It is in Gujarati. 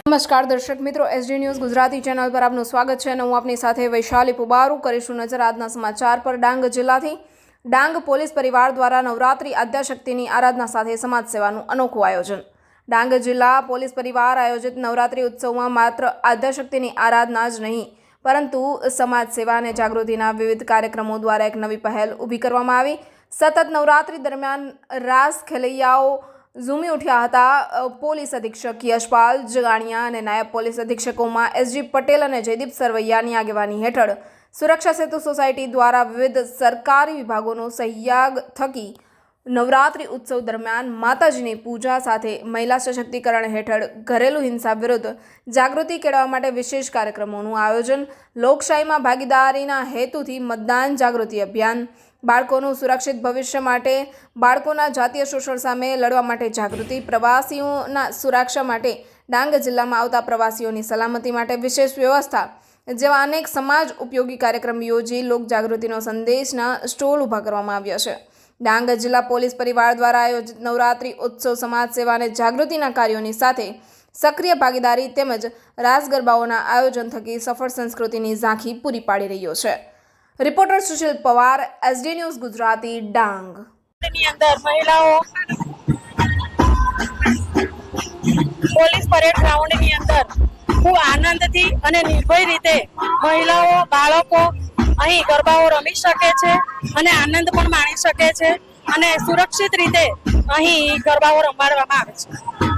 નમસ્કાર દર્શક મિત્રો, એસડી ન્યૂઝ ગુજરાતી ચેનલ પર આપનું સ્વાગત છે અને હું આપની સાથે વૈશાલી પુબારુ કરીશું નજર આજના સમાચાર પર। ડાંગ જિલ્લાથી ડાંગ પોલીસ પરિવાર દ્વારા નવરાત્રી આદ્યશક્તિની આરાધના સાથે સમાજ સેવાનું અનોખું આયોજન। ડાંગ જિલ્લા પોલીસ પરિવાર આયોજિત નવરાત્રી ઉત્સવમાં માત્ર આદ્યશક્તિની આરાધના જ નહીં પરંતુ સમાજ સેવા અને જાગૃતિના વિવિધ કાર્યક્રમો દ્વારા એક નવી પહેલ ઊભી કરવામાં આવી। સતત નવરાત્રી દરમિયાન રાસ ખેલૈયાઓ ઝૂમી ઉઠ્યા હતા। પોલીસ અધિક્ષક યશપાલ જગાણિયા અને નાયબ પોલીસ અધિક્ષકોમાં એસજી પટેલ અને જયદીપ સરવૈયાની આગેવાની હેઠળ સુરક્ષા સેતુ સોસાયટી દ્વારા વિવિધ સરકારી વિભાગોનો સહયોગ થકી નવરાત્રી ઉત્સવ દરમિયાન માતાજીની પૂજા સાથે મહિલા સશક્તિકરણ હેઠળ ઘરેલુ હિંસા વિરુદ્ધ જાગૃતિ કેળવવા માટે વિશેષ કાર્યક્રમોનું આયોજન। લોકશાહીમાં ભાગીદારીના હેતુથી મતદાન જાગૃતિ અભિયાન, બાળકોનું સુરક્ષિત ભવિષ્ય માટે, બાળકોના જાતીય શોષણ સામે લડવા માટે જાગૃતિ, પ્રવાસીઓના સુરક્ષા માટે, ડાંગ જિલ્લામાં આવતા પ્રવાસીઓની સલામતી માટે વિશેષ વ્યવસ્થા જેવા અનેક સમાજ ઉપયોગી કાર્યક્રમ યોજી લોકજાગૃતિનો સંદેશના સ્ટોલ ઊભા કરવામાં આવ્યા છે। ડાંગ જિલ્લા પોલીસ પરિવાર દ્વારા આયોજિત નવરાત્રી ઉત્સવ સમાજ સેવા અને જાગૃતિના કાર્યોની સાથે સક્રિય ભાગીદારી તેમજ રાસ ગરબાઓના આયોજન થકી સફળ સંસ્કૃતિની ઝાંખી પૂરી પાડી રહ્યો છે। Reporter Sushil Pawar, SD news Gujarati, Dang. ની અંદર મહિલાઓ પોલીસ પરેડ ગ્રાઉન્ડની અંદર ખૂબ આનંદથી અને નિર્ભય રીતે મહિલાઓ, બાળકો અહીં ગરબાઓ રમી શકે છે અને આનંદ પણ માણી શકે છે અને સુરક્ષિત રીતે અહીં ગરબાઓ રમાડવામાં આવે છે।